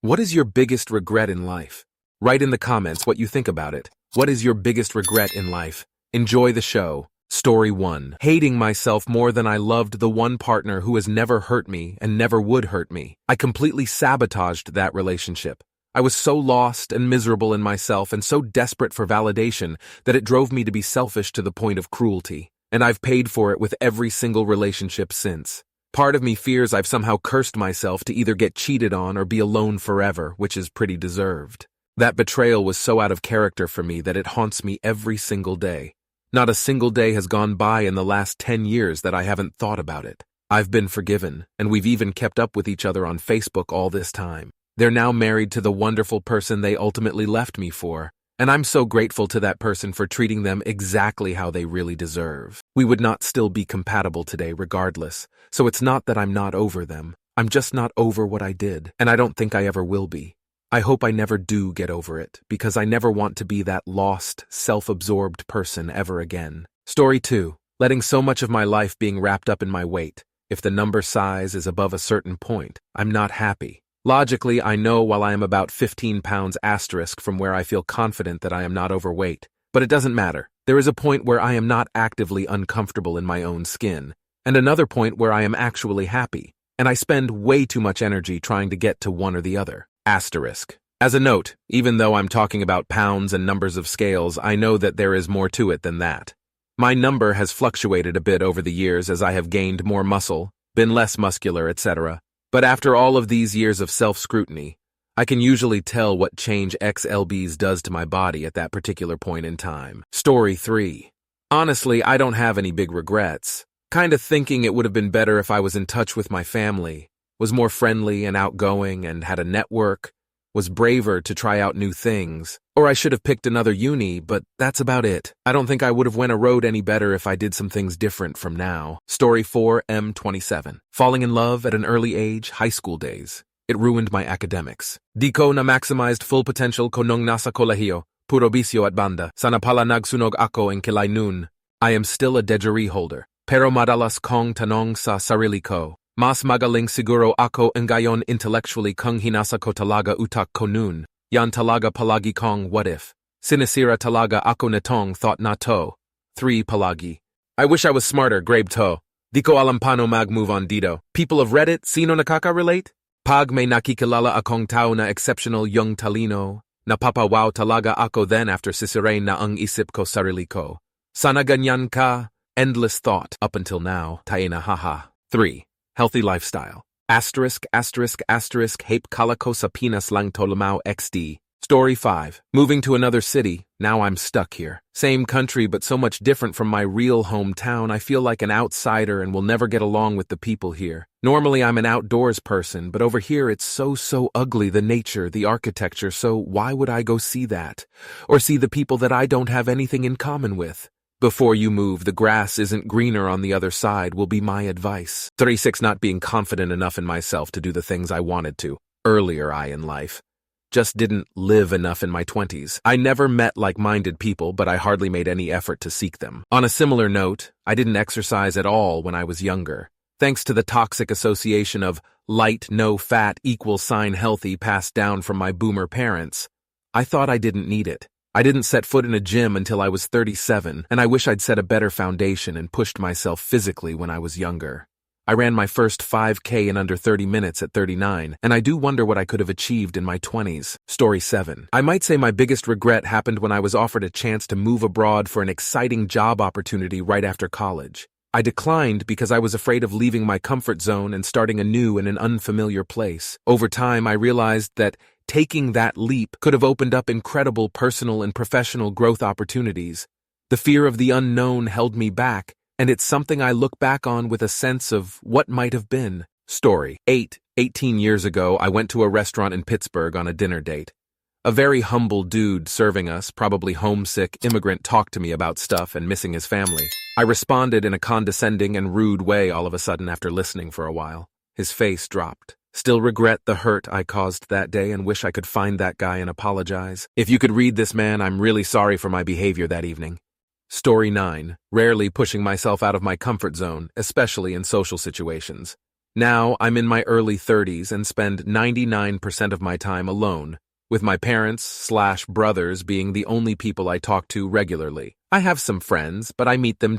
What is your biggest regret in life? Write in the comments what you think about it. What is your biggest regret in life? Enjoy the show. Story 1. Hating myself more than I loved the one partner who has never hurt me and never would hurt me. I completely sabotaged that relationship. I was so lost and miserable in myself and so desperate for validation that it drove me to be selfish to the point of cruelty. And I've paid for it with every single relationship since. Part of me fears I've somehow cursed myself to either get cheated on or be alone forever, which is pretty deserved. That betrayal was so out of character for me that it haunts me every single day. Not a single day has gone by in the last 10 years that I haven't thought about it. I've been forgiven, and we've even kept up with each other on Facebook all this time. They're now married to the wonderful person they ultimately left me for, and I'm so grateful to that person for treating them exactly how they really deserve. We would not still be compatible today regardless, so it's not that I'm not over them. I'm just not over what I did, and I don't think I ever will be. I hope I never do get over it, because I never want to be that lost, self-absorbed person ever again. Story 2. Letting so much of my life being wrapped up in my weight. If the number size is above a certain point, I'm not happy. Logically, I know while I am about 15 pounds asterisk from where I feel confident that I am not overweight. But it doesn't matter. There is a point where I am not actively uncomfortable in my own skin, and another point where I am actually happy, and I spend way too much energy trying to get to one or the other. Asterisk. As a note, even though I'm talking about pounds and numbers of scales, I know that there is more to it than that. My number has fluctuated a bit over the years as I have gained more muscle, been less muscular, etc. But after all of these years of self-scrutiny, I can usually tell what change XLBs does to my body at that particular point in time. Story 3. Honestly, I don't have any big regrets. Kinda thinking it would have been better if I was in touch with my family, was more friendly and outgoing and had a network, was braver to try out new things, or I should have picked another uni, but that's about it. I don't think I would have went a road any better if I did some things different from now. Story 4, M27. Falling in love at an early age, high school days. It ruined my academics. Di ko na maximized full potential ko nung nasa kolehiyo, puro bisyo at banda. Sana pala nagsunog ako en kilay nun. I am still a degree holder, pero madalas kong tanong sa sarili ko. Mas magaling siguro ako ngayon intellectually kung hinasa ko talaga utak ko noon. Yan talaga palagi kong what if. Sinisira talaga ako nitong thought na to. 3 palagi. I wish I was smarter, grabe to. Di ko alam paano mag-move on dito. People of Reddit, sino nakaka-relate? Pag may nakikilala akong tao na exceptional yung talino, napapawaw talaga ako then after sisirain na ang isip ko sarili ko. Sana ganyan ka? Endless thought up until now. Tayo na haha. 3. Healthy lifestyle. Asterisk, asterisk, asterisk, hape kalako sa Pinas lang tolamao XD. Story 5. Moving to another city, now I'm stuck here. Same country but so much different from my real hometown, I feel like an outsider and will never get along with the people here. Normally I'm an outdoors person, but over here it's so ugly, the nature, the architecture, so why would I go see that? Or see the people that I don't have anything in common with? Before you move, the grass isn't greener on the other side will be my advice. 36. Not being confident enough in myself to do the things I wanted to. Earlier in life. Just didn't live enough in my 20s. I never met like-minded people, but I hardly made any effort to seek them. On a similar note, I didn't exercise at all when I was younger. Thanks to the toxic association of light, no fat, =sign healthy passed down from my boomer parents, I thought I didn't need it. I didn't set foot in a gym until I was 37, and I wish I'd set a better foundation and pushed myself physically when I was younger. I ran my first 5K in under 30 minutes at 39, and I do wonder what I could have achieved in my 20s. Story 7. I might say my biggest regret happened when I was offered a chance to move abroad for an exciting job opportunity right after college. I declined because I was afraid of leaving my comfort zone and starting anew in an unfamiliar place. Over time, I realized that taking that leap could have opened up incredible personal and professional growth opportunities. The fear of the unknown held me back, and it's something I look back on with a sense of what might have been. Story 8. 18 years ago, I went to a restaurant in Pittsburgh on a dinner date. A very humble dude serving us, probably homesick immigrant, talked to me about stuff and missing his family. I responded in a condescending and rude way all of a sudden after listening for a while. His face dropped. Still regret the hurt I caused that day and wish I could find that guy and apologize. If you could read this, man, I'm really sorry for my behavior that evening. Story 9. Rarely pushing myself out of my comfort zone, especially in social situations. Now I'm in my early 30s and spend 99% of my time alone, with my parents/brothers being the only people I talk to regularly. I have some friends, but I meet them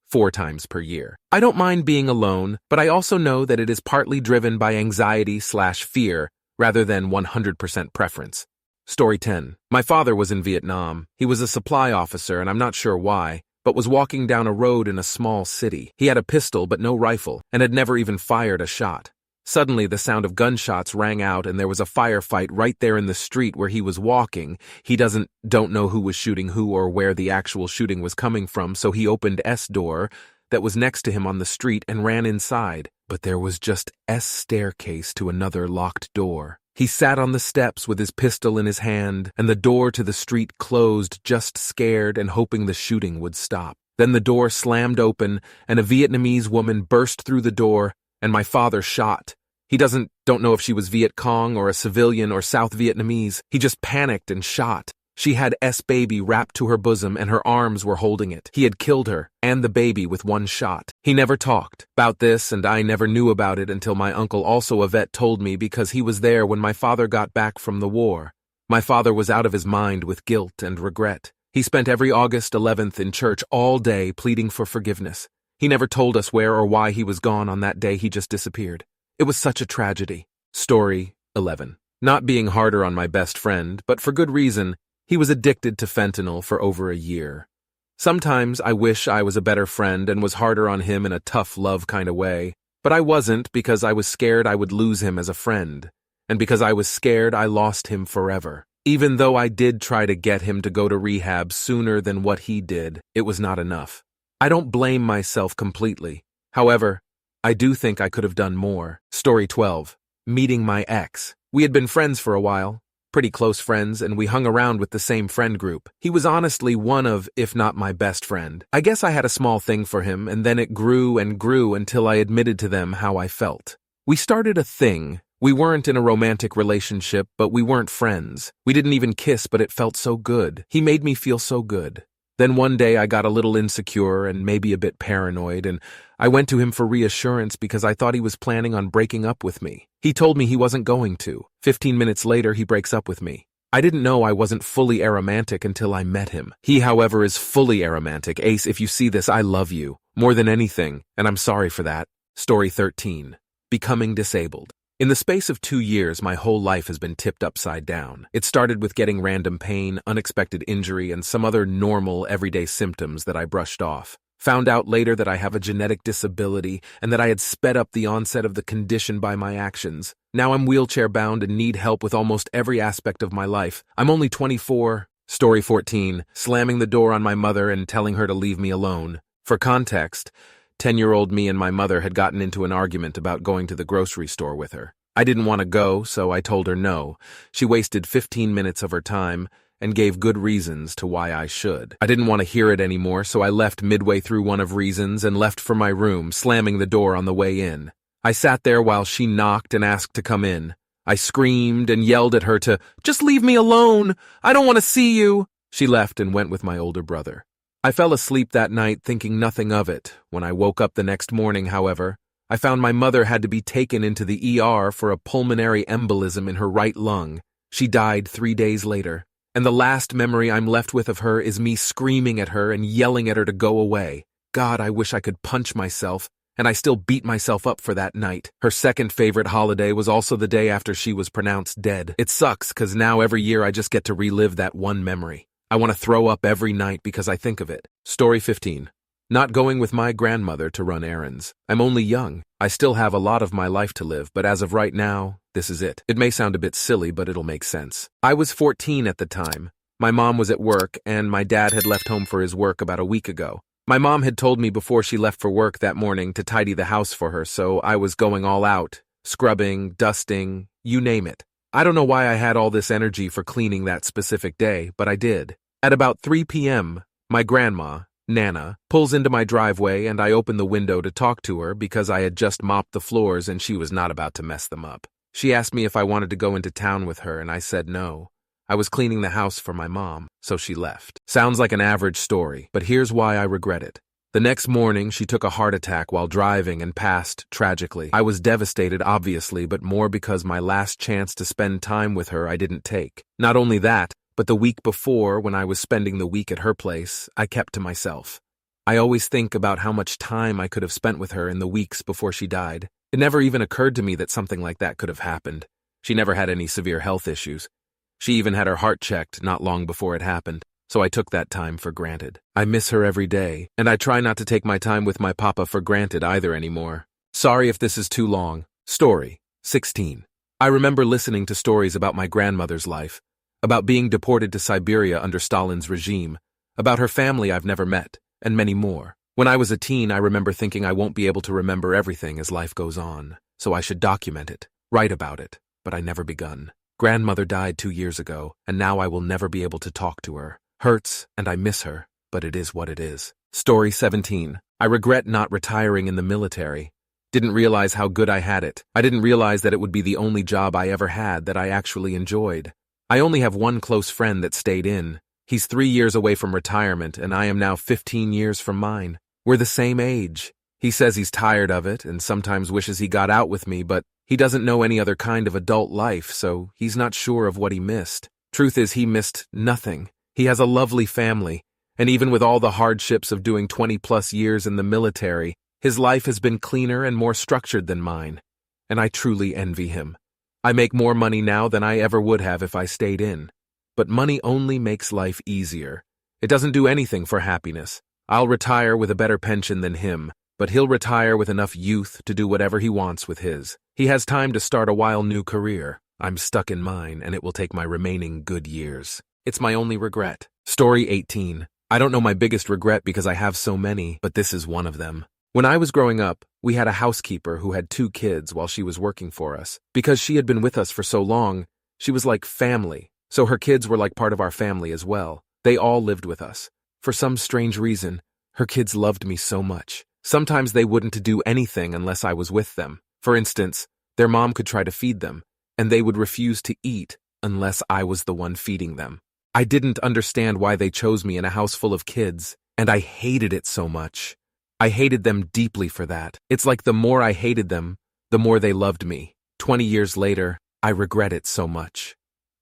4 times per year. I don't mind being alone, but I also know that it is partly driven by anxiety/fear rather than 100% preference. Story 10. My father was in Vietnam. He was a supply officer, and I'm not sure why, but was walking down a road in a small city. He had a pistol but no rifle, and had never even fired a shot. Suddenly, the sound of gunshots rang out, and there was a firefight right there in the street where he was walking. He don't know who was shooting who or where the actual shooting was coming from, so he opened S door that was next to him on the street and ran inside. But there was just S staircase to another locked door. He sat on the steps with his pistol in his hand, and the door to the street closed, just scared and hoping the shooting would stop. Then the door slammed open, and a Vietnamese woman burst through the door, and my father shot. He don't know if she was Viet Cong or a civilian or South Vietnamese. He just panicked and shot. She had S baby wrapped to her bosom, and her arms were holding it. He had killed her and the baby with one shot. He never talked about this, and I never knew about it until my uncle, also a vet, told me, because he was there when my father got back from the war. My father was out of his mind with guilt and regret. He spent every August 11th in church all day pleading for forgiveness. He never told us where or why he was gone on that day. He just disappeared. It was such a tragedy. Story 11. Not being harder on my best friend, but for good reason. He was addicted to fentanyl for over a year. Sometimes I wish I was a better friend and was harder on him in a tough love kind of way, but I wasn't, because I was scared I would lose him as a friend, and because I was scared I lost him forever. Even though I did try to get him to go to rehab sooner than what he did, it was not enough. I don't blame myself completely. However, I do think I could have done more. Story 12. Meeting my ex. We had been friends for a while. Pretty close friends, and we hung around with the same friend group. He was honestly one of, if not my best friend. I guess I had a small thing for him, and then it grew and grew until I admitted to them how I felt. We started a thing. We weren't in a romantic relationship, but we weren't friends. We didn't even kiss, but it felt so good. He made me feel so good. Then one day I got a little insecure and maybe a bit paranoid, and I went to him for reassurance because I thought he was planning on breaking up with me. He told me he wasn't going to. 15 minutes later, he breaks up with me. I didn't know I wasn't fully aromantic until I met him. He, however, is fully aromantic. Ace, if you see this, I love you more than anything, and I'm sorry for that. Story 13. Becoming disabled. In the space of 2 years, my whole life has been tipped upside down. It started with getting random pain, unexpected injury, and some other normal, everyday symptoms that I brushed off. Found out later that I have a genetic disability and that I had sped up the onset of the condition by my actions. Now I'm wheelchair-bound and need help with almost every aspect of my life. I'm only 24. Story 14. Slamming the door on my mother and telling her to leave me alone. For context, 10-year-old me and my mother had gotten into an argument about going to the grocery store with her. I didn't want to go, so I told her no. She wasted 15 minutes of her time and gave good reasons to why I should. I didn't want to hear it anymore, so I left midway through one of reasons and left for my room, slamming the door on the way in. I sat there while she knocked and asked to come in. I screamed and yelled at her to, "Just leave me alone! I don't want to see you!" She left and went with my older brother. I fell asleep that night thinking nothing of it. When I woke up the next morning, however, I found my mother had to be taken into the ER for a pulmonary embolism in her right lung. She died 3 days later, and the last memory I'm left with of her is me screaming at her and yelling at her to go away. God, I wish I could punch myself, and I still beat myself up for that night. Her second favorite holiday was also the day after she was pronounced dead. It sucks, because now every year I just get to relive that one memory. I want to throw up every night because I think of it. Story 15. Not going with my grandmother to run errands. I'm only young. I still have a lot of my life to live, but as of right now, this is it. It may sound a bit silly, but it'll make sense. I was 14 at the time. My mom was at work, and my dad had left home for his work about a week ago. My mom had told me before she left for work that morning to tidy the house for her, so I was going all out. Scrubbing, dusting, you name it. I don't know why I had all this energy for cleaning that specific day, but I did. At about 3 p.m., my grandma, Nana, pulls into my driveway, and I open the window to talk to her because I had just mopped the floors and she was not about to mess them up. She asked me if I wanted to go into town with her, and I said no. I was cleaning the house for my mom, so she left. Sounds like an average story, but here's why I regret it. The next morning, she took a heart attack while driving and passed tragically. I was devastated, obviously, but more because my last chance to spend time with her I didn't take. Not only that, but the week before, when I was spending the week at her place, I kept to myself. I always think about how much time I could have spent with her in the weeks before she died. It never even occurred to me that something like that could have happened. She never had any severe health issues. She even had her heart checked not long before it happened, so I took that time for granted. I miss her every day, and I try not to take my time with my papa for granted either anymore. Sorry if this is too long. Story 16. I remember listening to stories about my grandmother's life, about being deported to Siberia under Stalin's regime, about her family I've never met, and many more. When I was a teen, I remember thinking I won't be able to remember everything as life goes on, so I should document it, write about it, but I never begun. Grandmother died 2 years ago, and now I will never be able to talk to her. Hurts, and I miss her, but it is what it is. Story 17. I regret not retiring in the military. Didn't realize how good I had it. I didn't realize that it would be the only job I ever had that I actually enjoyed. I only have one close friend that stayed in. He's 3 years away from retirement, and I am now 15 years from mine. We're the same age. He says he's tired of it and sometimes wishes he got out with me, but he doesn't know any other kind of adult life, so he's not sure of what he missed. Truth is, he missed nothing. He has a lovely family, and even with all the hardships of doing 20-plus years in the military, his life has been cleaner and more structured than mine, and I truly envy him. I make more money now than I ever would have if I stayed in. But money only makes life easier. It doesn't do anything for happiness. I'll retire with a better pension than him, but he'll retire with enough youth to do whatever he wants with his. He has time to start a wild new career. I'm stuck in mine, and it will take my remaining good years. It's my only regret. Story 18. I don't know my biggest regret because I have so many, but this is one of them. When I was growing up, we had a housekeeper who had 2 kids while she was working for us. Because she had been with us for so long, she was like family, so her kids were like part of our family as well. They all lived with us. For some strange reason, her kids loved me so much. Sometimes they wouldn't do anything unless I was with them. For instance, their mom could try to feed them, and they would refuse to eat unless I was the one feeding them. I didn't understand why they chose me in a house full of kids, and I hated it so much. I hated them deeply for that. It's like the more I hated them, the more they loved me. 20 years later, I regret it so much.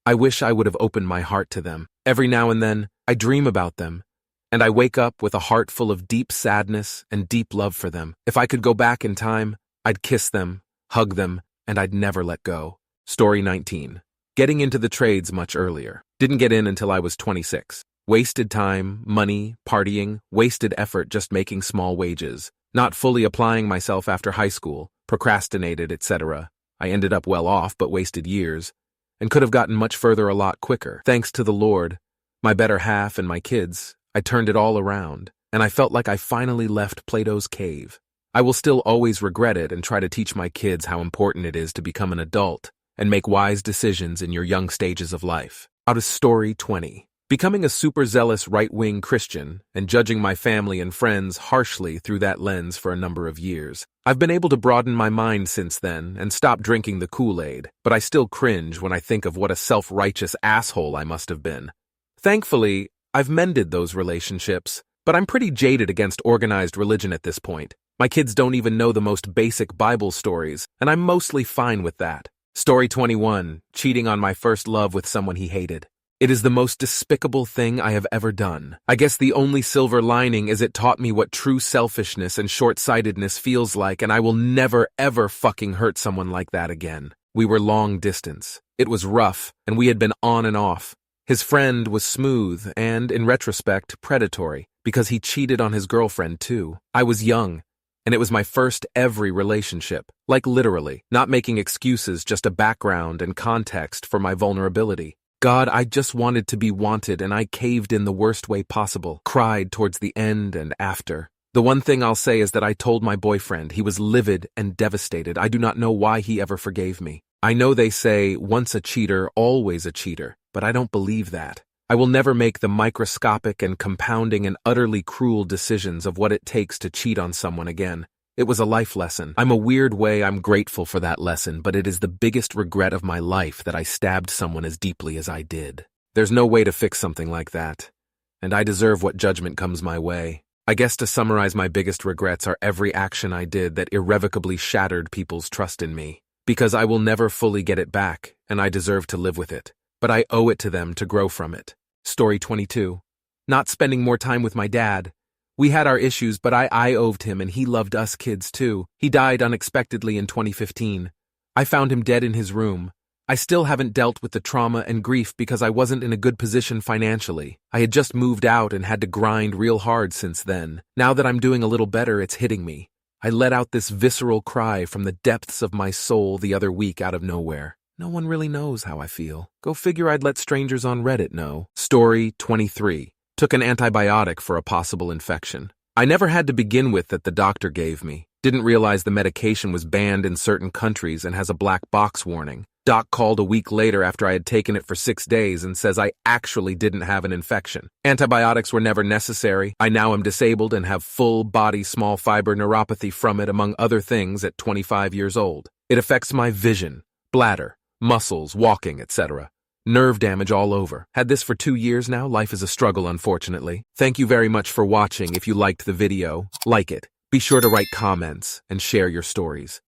I wish I would have opened my heart to them. Every now and then, I dream about them, and I wake up with a heart full of deep sadness and deep love for them. If I could go back in time, I'd kiss them, hug them, and I'd never let go. Story 19. Getting into the trades much earlier. Didn't get in until I was 26. Wasted time, money, partying, wasted effort just making small wages. Not fully applying myself after high school, procrastinated, etc. I ended up well off but wasted years, and could have gotten much further a lot quicker. Thanks to the Lord, my better half, and my kids, I turned it all around, and I felt like I finally left Plato's cave. I will still always regret it and try to teach my kids how important it is to become an adult and make wise decisions in your young stages of life. Out of Story 20. Becoming a super zealous right-wing Christian and judging my family and friends harshly through that lens for a number of years. I've been able to broaden my mind since then and stop drinking the Kool-Aid, but I still cringe when I think of what a self-righteous asshole I must have been. Thankfully, I've mended those relationships, but I'm pretty jaded against organized religion at this point. My kids don't even know the most basic Bible stories, and I'm mostly fine with that. Story 21. Cheating on my first love with someone he hated. It is the most despicable thing I have ever done. I guess the only silver lining is it taught me what true selfishness and short-sightedness feels like, and I will never ever fucking hurt someone like that again. We were long distance. It was rough, and we had been on and off. His friend was smooth and, in retrospect, predatory, because he cheated on his girlfriend too. I was young, and it was my first ever relationship. Like literally, not making excuses, just a background and context for my vulnerability. God, I just wanted to be wanted, and I caved in the worst way possible, cried towards the end and after. The one thing I'll say is that I told my boyfriend. He was livid and devastated. I do not know why he ever forgave me. I know they say, once a cheater, always a cheater, but I don't believe that. I will never make the microscopic and compounding and utterly cruel decisions of what it takes to cheat on someone again. It was a life lesson. I'm grateful for that lesson, but it is the biggest regret of my life that I stabbed someone as deeply as I did. There's no way to fix something like that, and I deserve what judgment comes my way. I guess to summarize, my biggest regrets are every action I did that irrevocably shattered people's trust in me. Because I will never fully get it back, and I deserve to live with it. But I owe it to them to grow from it. Story 22. Not spending more time with my dad. We had our issues, but I oved him and he loved us kids too. He died unexpectedly in 2015. I found him dead in his room. I still haven't dealt with the trauma and grief because I wasn't in a good position financially. I had just moved out and had to grind real hard since then. Now that I'm doing a little better, it's hitting me. I let out this visceral cry from the depths of my soul the other week out of nowhere. No one really knows how I feel. Go figure I'd let strangers on Reddit know. Story 23. Took an antibiotic for a possible infection. I never had to begin with that the doctor gave me. Didn't realize the medication was banned in certain countries and has a black box warning. Doc called a week later after I had taken it for 6 days and says I actually didn't have an infection. Antibiotics were never necessary. I now am disabled and have full-body small fiber neuropathy from it, among other things, at 25 years old. It affects my vision, bladder, muscles, walking, etc. Nerve damage all over. Had this for 2 years now. Life is a struggle, unfortunately. Thank you very much for watching. If you liked the video, like it. Be sure to write comments and share your stories.